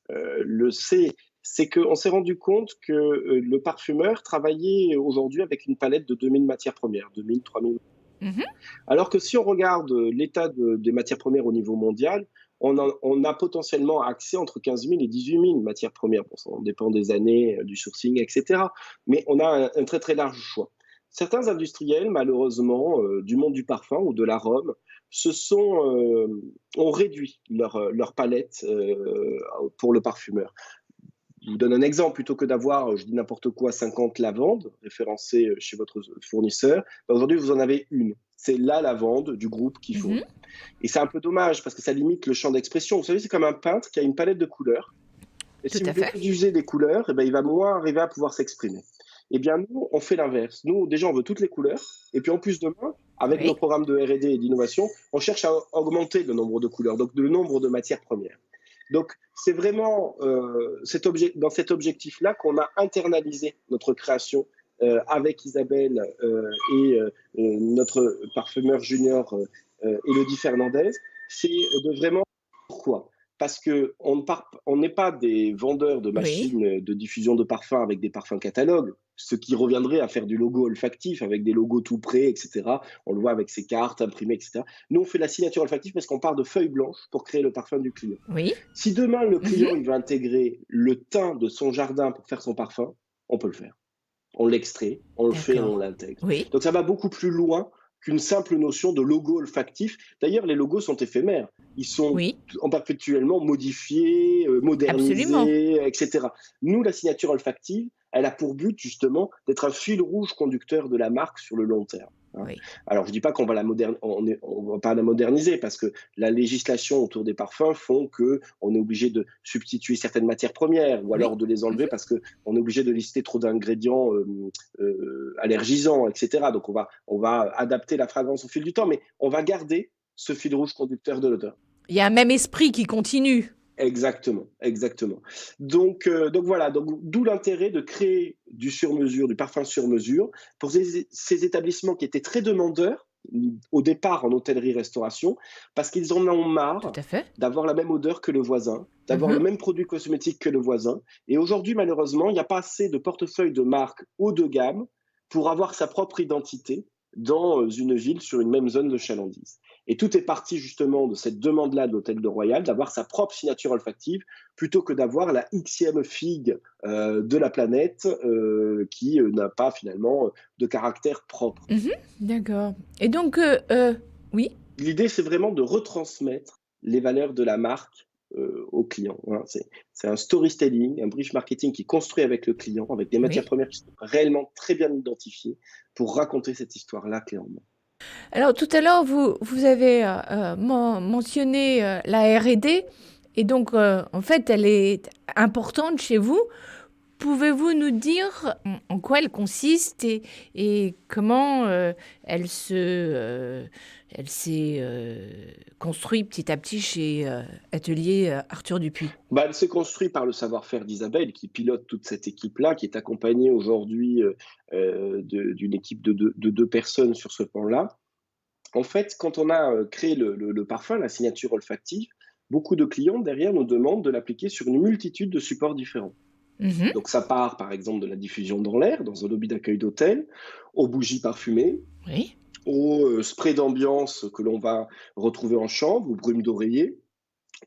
le sait, c'est qu'on s'est rendu compte que le parfumeur travaillait aujourd'hui avec une palette de 2000 matières premières, 2000, 3000.
Mhm.
Alors que si on regarde l'état des matières premières au niveau mondial, on a potentiellement accès entre 15 000 et 18 000 matières premières. Bon, ça dépend des années, du sourcing, etc. Mais on a un très très large choix. Certains industriels, malheureusement, du monde du parfum ou de l'arôme, ont réduit leur palette pour le parfumeur. Je vous donne un exemple, plutôt que d'avoir, je dis n'importe quoi, 50 lavandes référencées chez votre fournisseur, ben aujourd'hui vous en avez une. C'est la lavande du groupe qui
Mhm.
fournit. Et c'est un peu dommage parce que ça limite le champ d'expression. Vous savez, c'est comme un peintre qui a une palette de couleurs. Et
Tout
si vous
à fait.
réduisez des couleurs, eh ben, il va moins arriver à pouvoir s'exprimer. Eh bien, nous, on fait l'inverse. Nous, déjà, on veut toutes les couleurs. Et puis, en plus, demain, avec nos
Oui.
programmes de R&D et d'innovation, on cherche à augmenter le nombre de couleurs, donc le nombre de matières premières. Donc, c'est vraiment dans cet objectif-là qu'on a internalisé notre création avec Isabelle notre parfumeur junior Elodie Fernandez. C'est de vraiment pourquoi? Parce on n'est pas des vendeurs de
Oui.
machines de diffusion de parfums avec des parfums catalogues, ce qui reviendrait à faire du logo olfactif avec des logos tout prêts, etc. On le voit avec ses cartes imprimées, etc. Nous, on fait la signature olfactive parce qu'on part de feuilles blanches pour créer le parfum du client.
Oui.
Si demain, le
Mhm.
client il va intégrer le thym de son jardin pour faire son parfum, on peut le faire. On l'extrait, on le fait, on
D'accord.
l'intègre.
Oui.
Donc ça va beaucoup plus loin qu'une simple notion de logo olfactif. D'ailleurs, les logos sont éphémères. Ils sont
Oui.
perpétuellement modifiés,
Absolument.
modernisés, etc. Nous, la signature olfactive, elle a pour but justement d'être un fil rouge conducteur de la marque sur le long terme. hein.
Oui.
Alors, je dis pas qu'on va on va pas la moderniser parce que la législation autour des parfums font que on est obligé de substituer certaines matières premières ou
Oui.
alors de les enlever
Mmh.
parce que on est obligé de lister trop d'ingrédients allergisants, etc. Donc, on va adapter la fragrance au fil du temps, mais on va garder ce fil rouge conducteur de l'odeur.
Il y a un même esprit qui continue.
Exactement, exactement. Donc voilà, donc d'où l'intérêt de créer du sur-mesure, du parfum sur-mesure pour ces établissements qui étaient très demandeurs au départ en hôtellerie-restauration, parce qu'ils en ont
Tout
marre
à fait.
d'avoir la même odeur que le voisin, d'avoir le
Mmh.
même produit cosmétique que le voisin. Et aujourd'hui, malheureusement, il n'y a pas assez de portefeuille de marques haut de gamme pour avoir sa propre identité dans une ville sur une même zone de chalandise. Et tout est parti justement de cette demande-là de l'hôtel de Royal, d'avoir sa propre signature olfactive, plutôt que d'avoir la xème figue de la planète qui n'a pas finalement de caractère propre.
Mmh. D'accord et donc oui?
L'idée, c'est vraiment de retransmettre les valeurs de la marque au client, hein. C'est un storytelling, un brief marketing qui est construit avec le client, avec des matières
Oui.
premières qui sont réellement très bien identifiées pour raconter cette histoire-là clairement.
Alors tout à l'heure, vous avez, mentionné, la R&D et donc en fait, elle est importante chez vous. Pouvez-vous nous dire en quoi elle consiste et comment, elle s'est, construite petit à petit chez, Atelier, Arthur Dupuis?
Bah, elle s'est construite par le savoir-faire d'Isabelle qui pilote toute cette équipe-là, qui est accompagnée aujourd'hui d'une équipe de 2 personnes sur ce plan-là. En fait, quand on a créé le parfum, la signature olfactive, beaucoup de clients derrière nous demandent de l'appliquer sur une multitude de supports différents.
Mmh.
Donc ça part par exemple de la diffusion dans l'air, dans un lobby d'accueil d'hôtel, aux bougies parfumées,
Oui.
aux sprays d'ambiance que l'on va retrouver en chambre, aux brumes d'oreiller,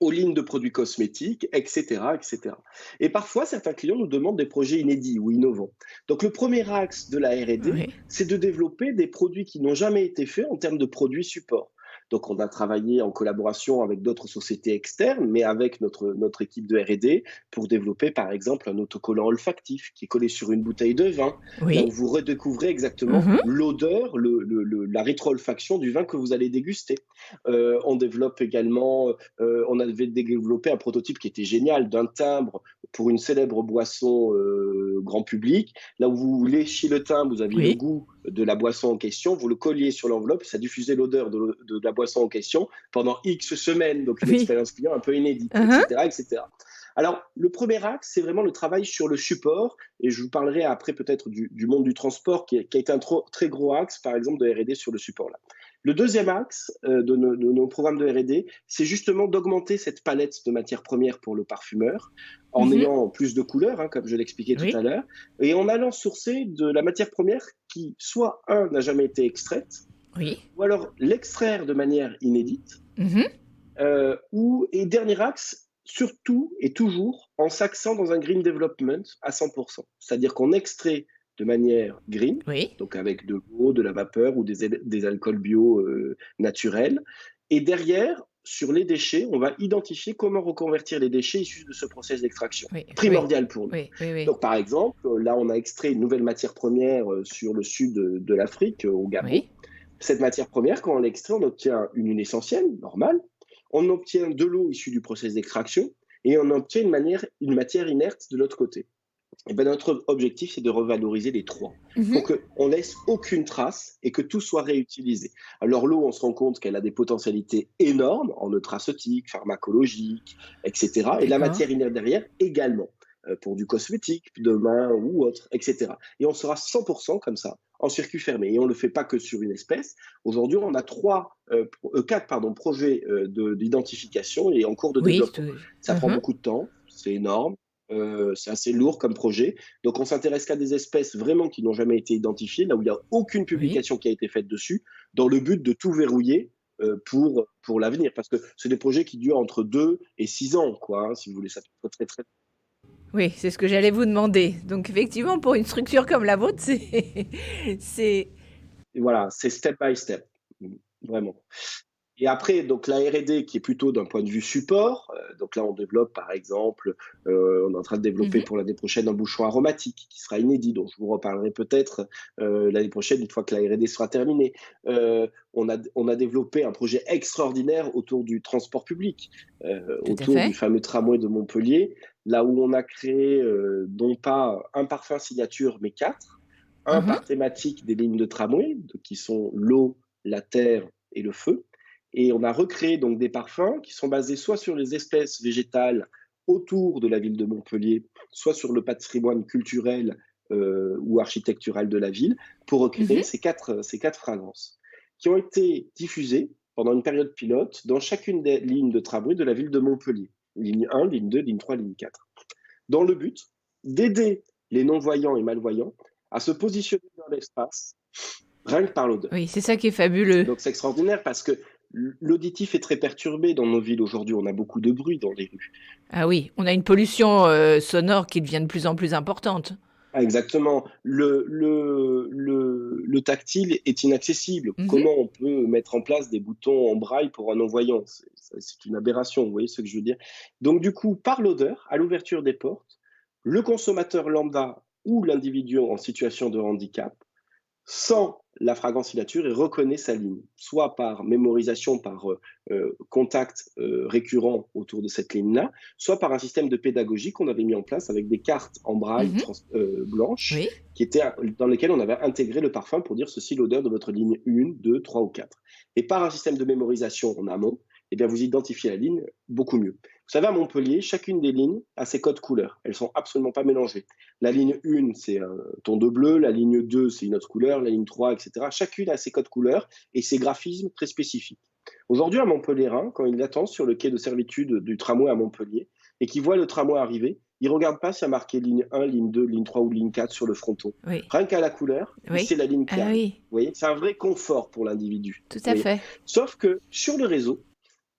aux lignes de produits cosmétiques, etc., etc. Et parfois, certains clients nous demandent des projets inédits ou innovants. Donc, le premier axe de la R&D,
Oui.
c'est de développer des produits qui n'ont jamais été faits en termes de produits support. Donc, on a travaillé en collaboration avec d'autres sociétés externes, mais avec notre équipe de R&D pour développer, par exemple, un autocollant olfactif qui est collé sur une bouteille de vin, là où
Oui.
vous redécouvrez exactement
Mmh.
l'odeur, la rétro-olfaction du vin que vous allez déguster. On développe également on avait développé un prototype qui était génial d'un timbre pour une célèbre boisson grand public. Là où vous léchiez le timbre, vous aviez le
Oui.
goût de la boisson en question, vous le colliez sur l'enveloppe, ça diffusait l'odeur de la boisson en question pendant X semaines, donc une
Oui.
expérience client un peu inédite,
Mmh.
etc., etc. Alors, le premier axe, c'est vraiment le travail sur le support, et je vous parlerai après peut-être du monde du transport, qui a été un très gros axe, par exemple, de R&D sur le support là. Le deuxième axe de nos programmes de R&D, c'est justement d'augmenter cette palette de matières premières pour le parfumeur, en
Mmh.
ayant plus de couleurs, hein, comme je l'expliquais tout à
Oui.
l'heure, et en allant sourcer de la matière première qui, soit, un, n'a jamais été extraite,
Oui.
ou alors l'extraire de manière inédite,
Mmh.
et dernier axe, surtout et toujours en s'axant dans un green development à 100%. C'est-à-dire qu'on extrait de manière green,
Oui.
donc avec de l'eau, de la vapeur ou des alcools bio naturels. Et derrière, sur les déchets, on va identifier comment reconvertir les déchets issus de ce process d'extraction.
Oui. Oui.
Primordial pour nous.
Oui. Oui. Oui.
Donc, par exemple, là, on a extrait une nouvelle matière première sur le sud de l'Afrique, au Gabon.
Oui.
Cette matière première, quand on l'extrait, on obtient une huile essentielle, normale, on obtient de l'eau issue du process d'extraction et on obtient une matière inerte de l'autre côté. Et ben notre objectif, c'est de revaloriser les trois pour
Mmh.
qu'on laisse aucune trace et que tout soit réutilisé. Alors l'eau, on se rend compte qu'elle a des potentialités énormes en nutraceutique, pharmacologique, etc. Et la
D'accord.
matière inerte derrière également, pour du cosmétique, demain ou autre, etc. Et on sera 100% comme ça, en circuit fermé. Et on ne le fait pas que sur une espèce. Aujourd'hui, on a quatre projets d'identification et en cours de
Oui.
développement. Ça prend
Mmh.
beaucoup de temps, c'est énorme. C'est assez lourd comme projet. Donc, on s'intéresse qu'à des espèces vraiment qui n'ont jamais été identifiées, là où il n'y a aucune
Oui.
publication qui a été faite dessus, dans le but de tout verrouiller pour l'avenir. Parce que c'est des projets qui durent entre 2 et 6 ans, quoi, hein, si vous voulez. Ça peut être très, très.
Oui, c'est ce que j'allais vous demander. Donc effectivement, pour une structure comme la vôtre, c'est
Et voilà, c'est step by step, vraiment. Et après, donc la R&D qui est plutôt d'un point de vue support. Donc là, on développe par exemple, on est en train de développer
Mhm.
pour l'année prochaine un bouchon aromatique qui sera inédit, dont je vous reparlerai peut-être l'année prochaine une fois que la R&D sera terminée. On a développé un projet extraordinaire autour du transport public,
Tout à
autour du
fait.
fameux tramway de Montpellier, là où on a créé non pas un parfum signature, mais quatre. Un
Mhm.
par thématique des lignes de tramway, qui sont l'eau, la terre et le feu. Et on a recréé donc des parfums qui sont basés soit sur les espèces végétales autour de la ville de Montpellier, soit sur le patrimoine culturel ou architectural de la ville, pour recréer
Mhm.
ces quatre fragrances, qui ont été diffusées pendant une période pilote dans chacune des lignes de tramway de la ville de Montpellier. Ligne 1, ligne 2, ligne 3, ligne 4. Dans le but d'aider les non-voyants et malvoyants à se positionner dans l'espace, rien que par l'odeur.
Oui, c'est ça qui est fabuleux.
Donc c'est extraordinaire parce que l'auditif est très perturbé dans nos villes aujourd'hui. On a beaucoup de bruit dans les rues.
Ah oui, on a une pollution sonore qui devient de plus en plus importante.
Ah, exactement. Le tactile est inaccessible.
Mhm.
Comment on peut mettre en place des boutons en braille pour un non-voyant? C'est une aberration, vous voyez ce que je veux dire? Donc du coup, par l'odeur, à l'ouverture des portes, le consommateur lambda ou l'individu en situation de handicap sent la fragrance signature et reconnaît sa ligne, soit par mémorisation, par contact récurrent autour de cette ligne-là, soit par un système de pédagogie qu'on avait mis en place avec des cartes en braille
Mhm.
blanches
Oui.
dans lesquelles on avait intégré le parfum pour dire ceci l'odeur de votre ligne 1, 2, 3 ou 4. Et par un système de mémorisation en amont, eh bien, vous identifiez la ligne beaucoup mieux. Vous savez, à Montpellier, chacune des lignes a ses codes couleurs. Elles ne sont absolument pas mélangées. La ligne 1, c'est un ton de bleu, la ligne 2, c'est une autre couleur, la ligne 3, etc. Chacune a ses codes couleurs et ses graphismes très spécifiques. Aujourd'hui, un Montpellierin, quand il attend sur le quai de servitude du tramway à Montpellier et qu'il voit le tramway arriver, il ne regarde pas s'il y a marqué ligne 1, ligne 2, ligne 3 ou ligne 4 sur le fronton.
Oui.
Rien qu'à la couleur, il
Oui.
sait la ligne qui
Ah
arrive.
oui,
Vous voyez, c'est un vrai confort pour l'individu.
tout
Vous
à
voyez.
fait.
Sauf que sur le réseau,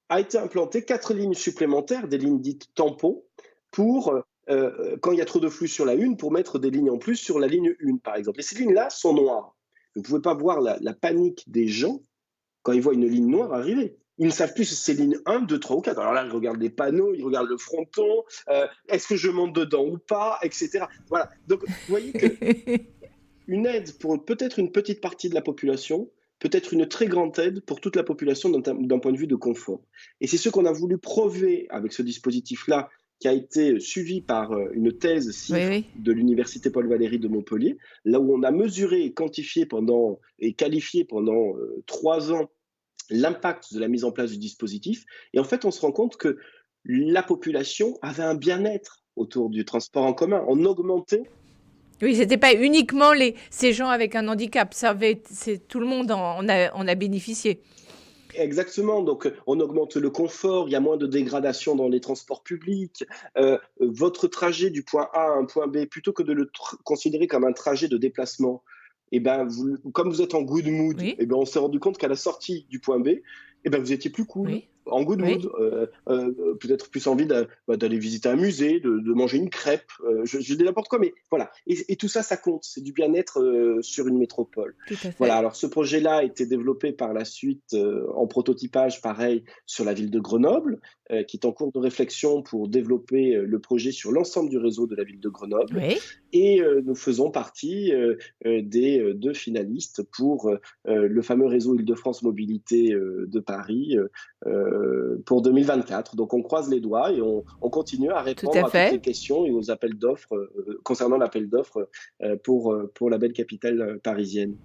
a été implanté 4 lignes supplémentaires, des lignes dites tampons, pour, quand il y a trop de flux sur la une, pour mettre des lignes en plus sur la ligne 1, par exemple. Et ces lignes-là sont noires. Vous ne pouvez pas voir la panique des gens quand ils voient une ligne noire arriver. Ils ne savent plus si c'est ligne 1, 2, 3 ou 4. Alors là, ils regardent les panneaux, ils regardent le fronton, est-ce que je monte dedans ou pas, etc. Voilà. Donc, vous voyez que une aide pour peut-être une petite partie de la population, peut-être une très grande aide pour toute la population d'un point de vue de confort. Et c'est ce qu'on a voulu prouver avec ce dispositif-là, qui a été suivi par une thèse
Oui,
CIFRE
oui.
de l'Université Paul Valéry de Montpellier, là où on a mesuré et quantifié et qualifié pendant 3 ans l'impact de la mise en place du dispositif. Et en fait, on se rend compte que la population avait un bien-être autour du transport en commun. On augmentait.
Oui, c'était pas uniquement ces gens avec un handicap. C'est tout le monde en a bénéficié.
Exactement, donc on augmente le confort, il y a moins de dégradation dans les transports publics. Votre trajet du point A à un point B, plutôt que de le considérer comme un trajet de déplacement, eh ben, comme vous êtes en good mood,
Oui,
eh ben, on s'est rendu compte qu'à la sortie du point B, eh ben, vous étiez plus cool,
oui,
en good mood,
oui.
peut-être plus envie d'aller visiter un musée, de manger une crêpe, je dis n'importe quoi, mais voilà. Et tout ça, ça compte, c'est du bien-être sur une métropole.
Tout à
Voilà,
fait.
alors ce projet-là a été développé par la suite en prototypage, pareil, sur la ville de Grenoble, qui est en cours de réflexion pour développer le projet sur l'ensemble du réseau de la ville de Grenoble.
Oui.
Et nous faisons partie des 2 finalistes pour le fameux réseau Île-de-France Mobilité de Paris pour 2024. Donc on croise les doigts et on continue à
Tout
répondre
à
à toutes les
fait.
questions et aux appels d'offres concernant l'appel d'offres pour la belle capitale parisienne.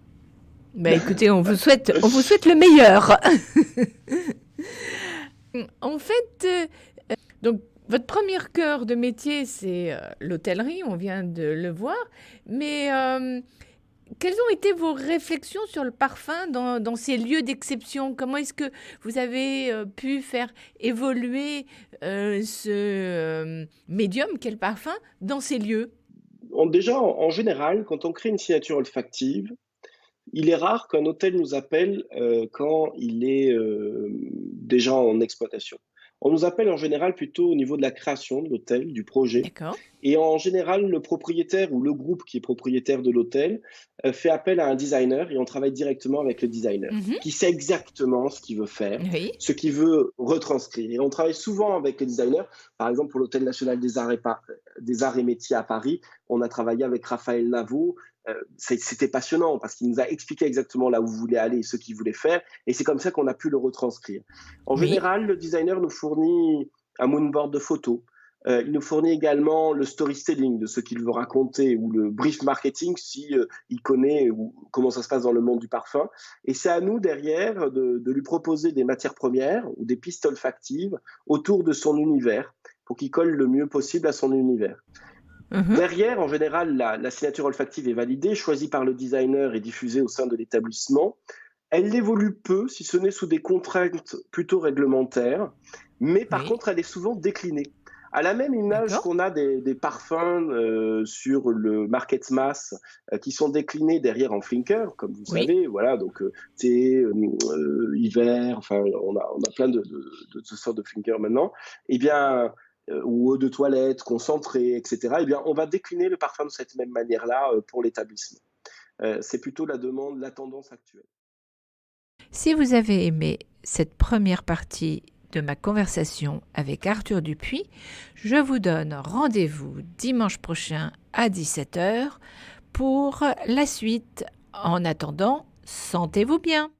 Bah écoutez, on vous souhaite le meilleur. En fait, donc votre premier cœur de métier, c'est l'hôtellerie, on vient de le voir. Mais quelles ont été vos réflexions sur le parfum dans ces lieux d'exception? Comment est-ce que vous avez pu faire évoluer ce médium qu'est le parfum dans ces lieux?
Déjà, en général, quand on crée une signature olfactive, il est rare qu'un hôtel nous appelle quand il est déjà en exploitation. On nous appelle en général plutôt au niveau de la création de l'hôtel, du projet.
D'accord.
Et en général, le propriétaire ou le groupe qui est propriétaire de l'hôtel fait appel à un designer et on travaille directement avec le designer
Mhm.
qui sait exactement ce qu'il veut faire,
Oui.
ce qu'il veut retranscrire. Et on travaille souvent avec le designer. Par exemple, pour l'Hôtel national des arts et métiers à Paris, on a travaillé avec Raphaël Navo. C'était passionnant parce qu'il nous a expliqué exactement là où vous voulez aller et ce qu'il voulait faire. Et c'est comme ça qu'on a pu le retranscrire. En
Oui.
général, le designer nous fournit un moodboard de photos. Il nous fournit également le storytelling de ce qu'il veut raconter ou le brief marketing si il connaît ou comment ça se passe dans le monde du parfum. Et c'est à nous derrière de lui proposer des matières premières ou des pistes olfactives autour de son univers pour qu'il colle le mieux possible à son univers.
Mhm.
Derrière, en général, la signature olfactive est validée, choisie par le designer et diffusée au sein de l'établissement. Elle évolue peu, si ce n'est sous des contraintes plutôt réglementaires, mais par
Oui.
contre, elle est souvent déclinée. À la même image
D'accord.
qu'on a des parfums sur le market mass qui sont déclinés derrière en flinker, comme vous
Oui.
savez, voilà, donc thé, hiver, enfin, on a plein de sortes de flinkers maintenant, eh bien, ou eau de toilette concentrée, etc., eh bien, on va décliner le parfum de cette même manière-là pour l'établissement. C'est plutôt la demande, la tendance actuelle.
Si vous avez aimé cette première partie de ma conversation avec Arthur Dupuis, je vous donne rendez-vous dimanche prochain à 17 h pour la suite. En attendant, sentez-vous bien.